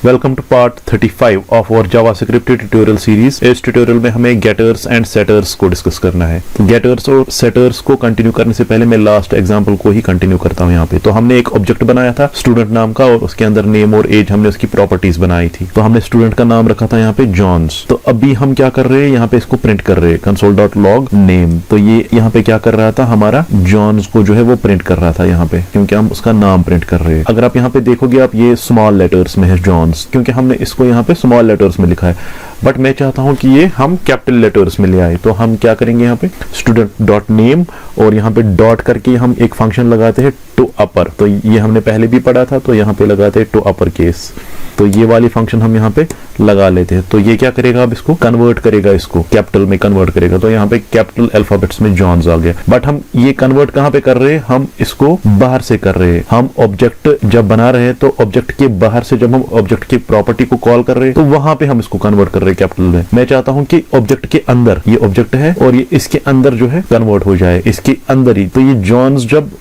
Welcome two part 35 of और JavaScript tutorial series. इस tutorial में हमें गेटर्स एंड सेटर्स को डिस्कस करना है। गेटर्स और सेटर्स को कंटिन्यू करने से पहले मैं लास्ट एग्जांपल को ही कंटिन्यू करता हूं। यहाँ पे तो हमने एक ऑब्जेक्ट बनाया था स्टूडेंट नाम का, और उसके अंदर नेम और एज हमने उसकी प्रॉपर्टीज बनाई थी। तो हमने स्टूडेंट का नाम रखा था यहाँ पे जॉन्स। तो अभी हम क्या कर रहे हैं, यहाँ पे इसको प्रिंट कर रहे हैं console.log नेम। तो ये यहाँ पे क्या कर रहा था, हमारा जॉन्स को जो है वो प्रिंट कर रहा था यहाँ पे, क्योंकि हम उसका नाम प्रिंट कर रहे हैं। अगर आप यहाँ पे देखोगे, आप ये स्मॉल लेटर्स में है जॉन्स, क्योंकि हमने इसको यहाँ पे स्मॉल लेटर्स में लिखा है, बट मैं चाहता हूं कि ये हम कैपिटल लेटर्स में ले आए। तो हम क्या करेंगे, यहाँ पे स्टूडेंट डॉट नेम और यहाँ पे डॉट करके हम एक फंक्शन लगाते हैं टू अपर। तो ये हमने पहले भी पढ़ा था, तो यहाँ पे लगाते हैं टू अपर केस। तो ये वाली फंक्शन हम यहाँ पे लगा लेते हैं। तो ये क्या करेगा, अब इसको कन्वर्ट करेगा, इसको कैपिटल में कन्वर्ट करेगा। तो यहाँ पे कैपिटल अल्फाबेट्स में जॉन्स आ गया। बट हम ये कन्वर्ट कहाँ पे कर रहे हैं, हम इसको बाहर से कर रहे हैं। हम ऑब्जेक्ट जब बना रहे हैं, तो ऑब्जेक्ट के बाहर से जब हम ऑब्जेक्ट की प्रॉपर्टी को कॉल कर रहे हैं, तो वहां पे हम इसको कन्वर्ट कर रहे हैं कैपिटल में। मैं चाहता हूं कि ऑब्जेक्ट के अंदर, ये ऑब्जेक्ट है और ये इसके अंदर जो है कन्वर्ट हो जाए, इसके अंदर ही। तो ये जॉन्स जब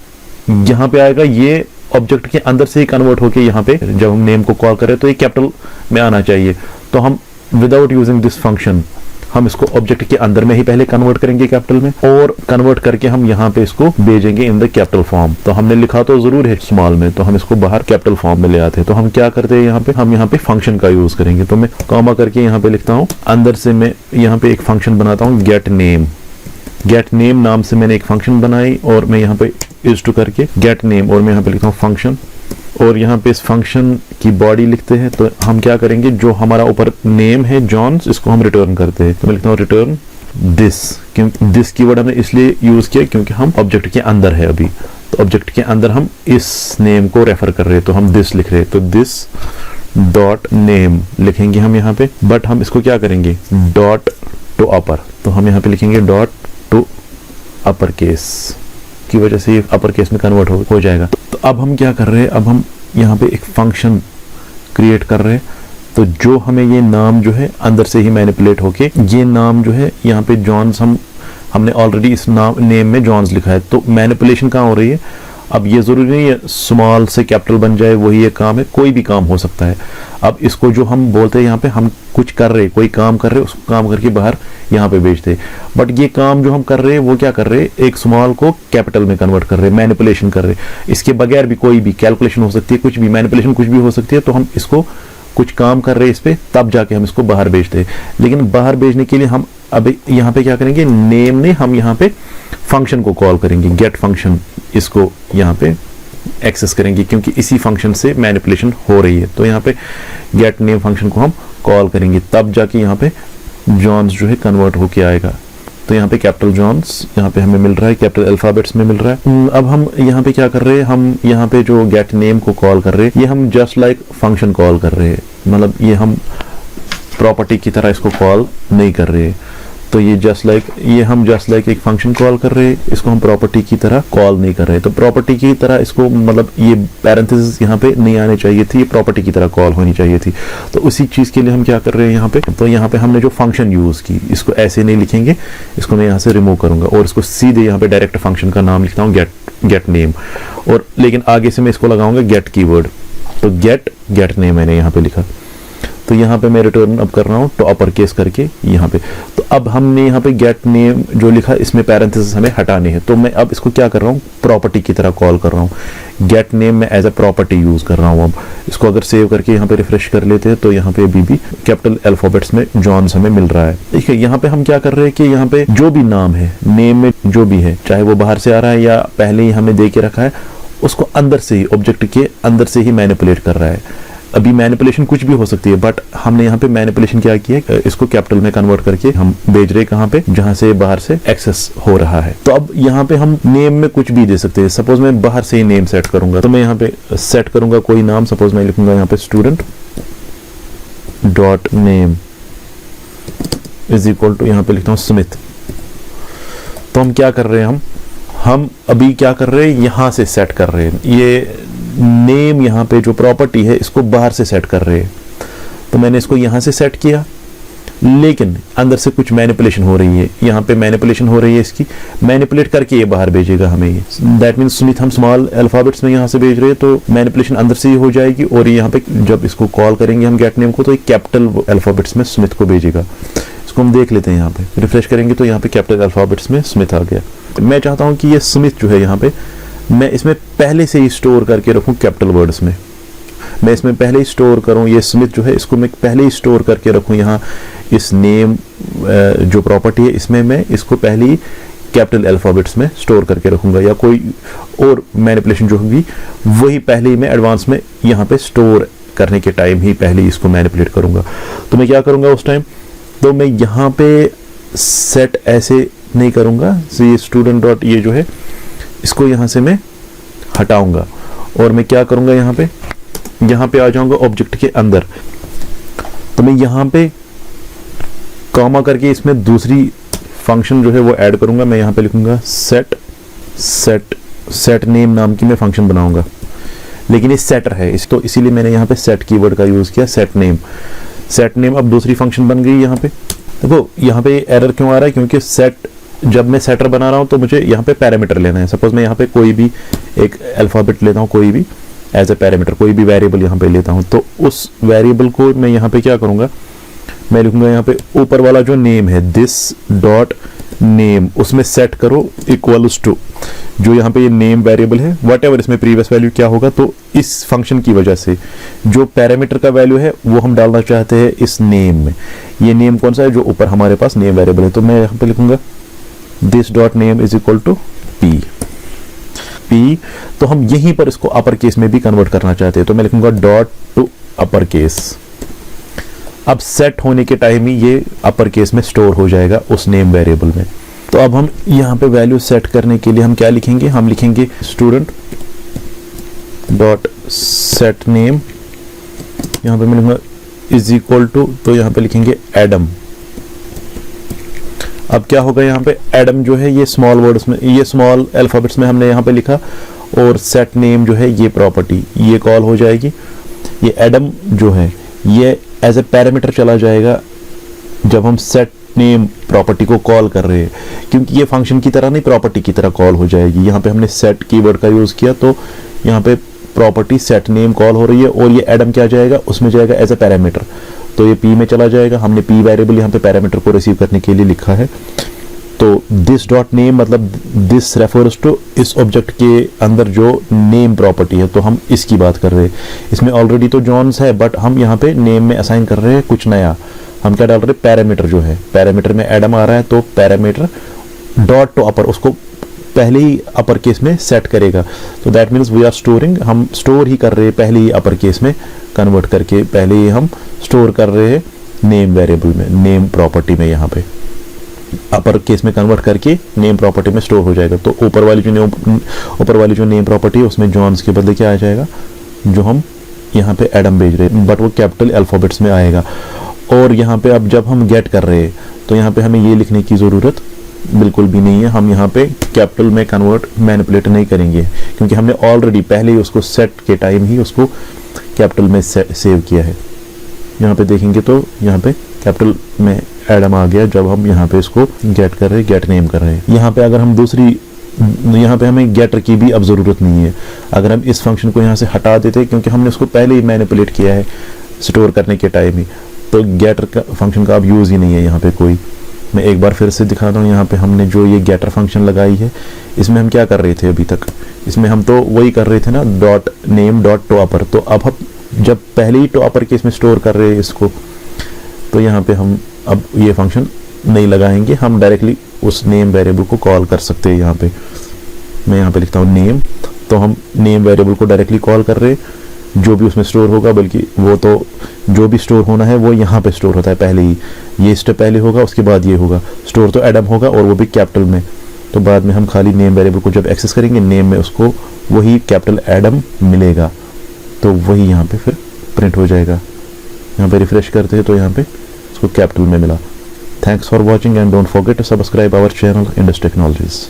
यहाँ पे आएगा, ये ऑब्जेक्ट के अंदर से ही कन्वर्ट होके यहाँ पे जब हम नेम को कॉल करें तो ये कैपिटल में आना चाहिए। तो हम विदाउट यूजिंग दिस फंक्शन हम इसको ऑब्जेक्ट के अंदर में ही पहले कन्वर्ट करेंगे कैपिटल में, और कन्वर्ट करके हम यहाँ पे इसको भेजेंगे इन द कैपिटल फॉर्म। तो हमने लिखा तो जरूर है स्मॉल में, तो हम इसको बाहर कैपिटल फॉर्म में ले आते हैं। तो हम क्या करते हैं, यहाँ पे हम यहाँ पे फंक्शन का यूज करेंगे। तो मैं कॉमा करके यहाँ पे लिखता हूँ, अंदर से मैं यहाँ पे एक फंक्शन बनाता हूँ गेट नेम। गेट नेम नाम से मैंने एक फंक्शन बनाई, और मैं यहाँ पे यूज टू करके गेट नेम, और मैं यहाँ पे लिखता हूँ फंक्शन, और यहाँ पे इस फंक्शन की बॉडी लिखते हैं। तो हम क्या करेंगे, जो हमारा ऊपर नेम है जॉन्स, इसको हम रिटर्न करते हैं। तो मैं लिखता हूँ रिटर्न दिस। क्योंकि दिस कीवर्ड हमने इसलिए यूज किया क्योंकि हम ऑब्जेक्ट के अंदर है अभी। तो ऑब्जेक्ट के अंदर हम इस नेम को रेफर कर रहे हैं, तो हम दिस लिख रहे हैं। तो दिस डॉट नेम लिखेंगे हम यहाँ पे, बट हम इसको क्या करेंगे, डॉट टू अपर। तो हम यहाँ पे लिखेंगे डॉट टू अपर केस की वजह से ये अपर केस में कन्वर्ट हो जाएगा। तो अब हम क्या कर रहे हैं, अब हम यहाँ पे एक फंक्शन क्रिएट कर रहे हैं। तो जो हमें ये नाम जो है अंदर से ही मैनिपुलेट होके, ये नाम जो है यहाँ पे जॉन्स, हमने ऑलरेडी इस नेम में जॉन्स लिखा है। तो मैनिपुलेशन कहाँ हो रही है, अब ये जरूरी नहीं है स्मॉल से कैपिटल बन जाए, वही एक काम है, कोई भी काम हो सकता है। अब इसको जो हम बोलते हैं, यहाँ पे हम कुछ कर रहे, कोई काम कर रहे, उसको काम करके बाहर यहाँ पे भेजते। बट ये काम जो हम कर रहे हैं, वो क्या कर रहे हैं, एक स्मॉल को कैपिटल में कन्वर्ट कर रहे हैं, मैनिपुलेशन कर रहे हैं। इसके बगैर भी कोई भी कैलकुलेशन हो सकती है, कुछ भी मैनिपुलेशन कुछ भी हो सकती है। तो हम इसको कुछ काम कर रहे हैं इस पे, तब जाके हम इसको बाहर भेजते हैं। लेकिन बाहर भेजने के लिए हम अब यहाँ पे क्या करेंगे, नेम ने हम यहाँ पे फंक्शन को कॉल करेंगे, गेट फंक्शन, इसको यहाँ पे एक्सेस करेंगे, क्योंकि इसी फंक्शन से मैनिपुलेशन हो रही है। तो यहाँ पे गेट नेम फंक्शन को हम कॉल करेंगे, तब जाके यहाँ पे जॉन्स जो है कन्वर्ट होके आएगा। तो यहाँ पे कैपिटल जॉन्स यहाँ पे हमें मिल रहा है, कैपिटल अल्फाबेट्स में मिल रहा है। अब हम यहाँ पे क्या कर रहे हैं, हम यहाँ पे जो गेट नेम को कॉल कर रहे हैं, ये हम जस्ट लाइक फंक्शन कॉल कर रहे हैं। मतलब ये हम प्रॉपर्टी की तरह इसको कॉल नहीं कर रहे हैं। तो ये जस्ट लाइक एक फंक्शन कॉल कर रहे हैं, इसको हम प्रॉपर्टी की तरह कॉल नहीं कर रहे। तो प्रॉपर्टी की तरह इसको, मतलब ये पैरेंथेसिस यहाँ पे नहीं आने चाहिए थी, ये प्रॉपर्टी की तरह कॉल होनी चाहिए थी। तो उसी चीज के लिए हम क्या कर रहे हैं यहाँ पे, तो यहाँ पे हमने जो फंक्शन यूज की, इसको ऐसे नहीं लिखेंगे, इसको मैं यहाँ से रिमूव करूंगा और इसको सीधे यहाँ पे डायरेक्ट फंक्शन का नाम लिखता हूँ गेट नेम। और लेकिन आगे से मैं इसको लगाऊंगा गेट कीवर्ड। तो गेट नेम मैंने यहाँ पे लिखा। तो यहाँ पे मैं रिटर्न अब कर रहा हूँ तो अपर केस करके यहाँ पे। तो अब हमने यहाँ पे गेट नेम जो लिखा, इसमें पैरेंथेसिस हमें हटाने हैं। तो मैं अब इसको क्या कर रहा हूँ, प्रॉपर्टी की तरह कॉल कर रहा हूँ। गेट नेम में एज ए प्रॉपर्टी यूज कर रहा हूँ। अब इसको अगर सेव करके यहाँ पे रिफ्रेश कर लेते हैं, तो यहाँ पे अभी भी कैपिटल अल्फाबेट्स में जॉन्स हमें मिल रहा है। ठीक है, यहाँ पे हम क्या कर रहे हैं कि यहाँ पे जो भी नाम है, नेम में जो भी है, चाहे वो बाहर से आ रहा है या पहले ही हमने दे के रखा है, उसको अंदर से ही, ऑब्जेक्ट के अंदर से ही मैनिपुलेट कर रहा है। अभी मैनिपुलेशन कुछ भी हो सकती है, बट हमने यहाँ पे मैनिपुलेशन क्या किया, इसको कैपिटल में कन्वर्ट करके हम भेज रहे कहाँ पे, जहां से बाहर से एक्सेस हो रहा है। तो अब यहाँ पे हम नेम में कुछ भी दे सकते हैं। सपोज मैं बाहर से ही नेम सेट करूंगा, तो मैं यहाँ पे सेट करूंगा कोई नाम। सपोज मैं लिखूंगा यहाँ पे student dot name is equal to, यहाँ पे लिखता हूँ स्मिथ। तो हम क्या कर रहे हैं, हम अभी क्या कर रहे हैं, यहां से सेट कर रहे हैं। ये नेम यहाँ पे जो प्रॉपर्टी है, इसको बाहर से सेट कर रहे हैं। तो मैंने इसको यहाँ से सेट किया, लेकिन अंदर से कुछ मैनिपुलेशन हो रही है, यहाँ पे मैनिपुलेशन हो रही है, इसकी मैनिपुलेट करके ये बाहर भेजेगा हमें ये। दैट मीन्स स्मिथ हम स्मॉल अल्फाबेट्स में यहाँ से भेज रहे हैं, तो मैनिपुलेशन अंदर से ही हो जाएगी, और यहाँ पे जब इसको कॉल करेंगे हम गेट नेम को, तो ये कैपिटल अल्फाबेट्स में स्मिथ को भेजेगा। इसको हम देख लेते हैं, यहाँ पे रिफ्रेश करेंगे तो यहाँ पे कैपिटल अल्फाबेट्स में स्मिथ आ गया। मैं चाहता हूँ कि ये स्मिथ जो है यहाँ पे मैं इसमें पहले से ही स्टोर करके रखूँ कैपिटल वर्ड्स में, मैं इसमें पहले ही स्टोर करूँ, ये स्मिथ जो है इसको मैं पहले ही स्टोर करके रखूँ यहाँ इस नेम जो प्रॉपर्टी है इसमें मैं इसको पहले ही कैपिटल अल्फाबेट्स में स्टोर करके रखूँगा, या कोई और मैनिपुलेशन जो होगी वही पहले ही मैं एडवांस में यहाँ पे स्टोर करने के टाइम ही पहले ही इसको मैनिपुलेट करूँगा। तो मैं क्या करूँगा उस टाइम, तो मैं यहाँ पे सेट ऐसे नहीं करूँगा, तो ये स्टूडेंट डॉट ये जो है इसको यहाँ से मैं हटाऊँगा, और मैं क्या करूँगा यहाँ पे आ जाऊँगा ऑब्जेक्ट के अंदर। तो मैं यहाँ पे कॉमा करके इसमें दूसरी फंक्शन जो है वो ऐड करूँगा। मैं यहाँ पे लिखूँगा सेट नेम नाम की मैं फंक्शन बनाऊँगा, लेकिन ये सेटर है तो इसीलिए मैंने यहाँ पे सेट कीवर्ड का यूज़ किया, सेट नेम अब दूसरी फंक्शन बन गई। यहाँ पे देखो यहाँ पे एरर क्यों आ रहा है, क्योंकि सेट जब मैं सेटर बना रहा हूँ तो मुझे यहाँ पे पैरामीटर लेना है। सपोज मैं यहाँ पे कोई भी एक अल्फाबेट लेता हूँ, कोई भी एज ए पैरामीटर, कोई भी वेरिएबल यहाँ पे लेता हूँ, तो उस वेरिएबल को मैं यहाँ पे क्या करूँगा, मैं लिखूँगा यहाँ पे ऊपर वाला जो नेम है दिस डॉट नेम, उसमें सेट करो इक्वल्स टू जो यहाँ पे ये नेम वेरिएबल है वट एवर इसमें प्रीवियस वैल्यू क्या होगा, तो इस फंक्शन की वजह से जो पैरामीटर का वैल्यू है वो हम डालना चाहते हैं इस नेम में। ये नेम कौन सा है, जो ऊपर हमारे पास नेम वेरिएबल है, तो मैं यहाँ पे लिखूँगा this dot name is equal to P. तो हम यहीं पर इसको अपर केस में भी कन्वर्ट करना चाहते हैं, तो मैं लिखूंगा डॉट टू अपर केस। अब सेट होने के टाइम ही ये अपर केस में स्टोर हो जाएगा उस नेम वेरिएबल में। तो अब हम यहाँ पे वैल्यू सेट करने के लिए हम क्या लिखेंगे, हम लिखेंगे स्टूडेंट डॉट सेट नेम, यहाँ पे मैं लिखूंगा इज इक्वल टू, तो यहाँ पे लिखेंगे एडम। अब क्या होगा, यहाँ पे एडम जो है ये स्मॉल वर्ड्स में, ये स्मॉल अल्फाबेट्स में हमने यहाँ पे लिखा, और सेट नेम जो है ये प्रॉपर्टी ये कॉल हो जाएगी। ये एडम जो है ये एज ए पैरामीटर चला जाएगा जब हम सेट नेम प्रॉपर्टी को कॉल कर रहे हैं, क्योंकि ये फंक्शन की तरह नहीं प्रॉपर्टी की तरह कॉल हो जाएगी। यहाँ पे हमने सेट कीवर्ड का यूज किया, तो यहाँ पे प्रॉपर्टी सेट नेम कॉल हो रही है, और ये एडम क्या जाएगा, उसमें जाएगा एज ए पैरामीटर, तो ये पी में चला जाएगा। हमने पी वेरिएबल यहाँ पे पैरामीटर को रिसीव करने के लिए लिखा है। तो दिस डॉट नेम मतलब दिस रेफर्स टू इस ऑब्जेक्ट के अंदर जो नेम प्रॉपर्टी है, तो हम इसकी बात कर रहे हैं। इसमें ऑलरेडी तो जॉन्स है, बट हम यहाँ पे नेम में असाइन कर रहे हैं कुछ नया। हम क्या डाल रहे हैं, पैरामीटर जो है, पैरामीटर में एडम आ रहा है, तो पैरामीटर डॉट टू अपर उसको पहले ही अपर केस में सेट करेगा। तो that means we are storing, हम स्टोर ही कर रहे हैं पहले ही अपर केस में कन्वर्ट करके, पहले ही हम स्टोर कर रहे हैं नेम वेरिएबल में, नेम प्रॉपर्टी में, यहाँ पे अपर केस में कन्वर्ट करके नेम प्रॉपर्टी में स्टोर हो जाएगा। तो ऊपर वाली जो नेम प्रॉपर्टी है उसमें जॉन्स के बदले क्या आ जाएगा, जो हम यहाँ पे एडम भेज रहे हैं, बट वो कैपिटल अल्फाबेट्स में आएगा। और यहाँ पे अब जब हम गेट कर रहे हैं तो यहाँ पे हमें ये लिखने की ज़रूरत बिल्कुल भी नहीं है। हम यहाँ पे कैपिटल में कन्वर्ट मैनिपुलेट नहीं करेंगे, क्योंकि हमने ऑलरेडी पहले ही उसको सेट के टाइम ही उसको कैपिटल में सेव किया है। यहाँ पे देखेंगे तो यहाँ पे कैपिटल में एडम आ गया जब हम यहाँ पे इसको गेट कर रहे हैं, गेट नेम कर रहे हैं। यहाँ पे अगर हम यहाँ पे हमें गेटर की भी अब ज़रूरत नहीं है। अगर हम इस फंक्शन को यहाँ से हटा देते, क्योंकि हमने उसको पहले ही मैनिपुलेट किया है स्टोर करने के टाइम ही, तो गेटर का फंक्शन का अब यूज़ ही नहीं है यहाँ पे कोई। मैं एक बार फिर से दिखाता हूँ, यहाँ पे हमने जो ये गेटर फंक्शन लगाई है, इसमें हम क्या कर रहे थे अभी तक, इसमें हम तो वही कर रहे थे ना, डॉट नेम डॉट टू अपर। तो अब हम जब पहले ही टू अपर केस में स्टोर कर रहे हैं इसको, तो यहाँ पे हम अब ये फंक्शन नहीं लगाएंगे, हम डायरेक्टली उस नेम वेरिएबल को कॉल कर सकते हैं। यहाँ पे मैं यहाँ पे लिखता हूँ नेम, तो हम नेम वेरिएबल को डायरेक्टली कॉल कर रहे हैं, जो भी उसमें स्टोर होगा, बल्कि वो तो जो भी स्टोर होना है वो यहाँ पे स्टोर होता है पहले ही। ये स्टेप पहले होगा, उसके बाद ये होगा। स्टोर तो एडम होगा और वो भी कैपिटल में, तो बाद में हम खाली नेम वेरिएबल को जब एक्सेस करेंगे, नेम में उसको वही कैपिटल एडम मिलेगा, तो वही यहाँ पे फिर प्रिंट हो जाएगा। यहाँ पे रिफ्रेश करते हैं तो यहाँ पे उसको कैपिटल में मिला। Thanks for watching and don't forget to subscribe our channel Indus technologies.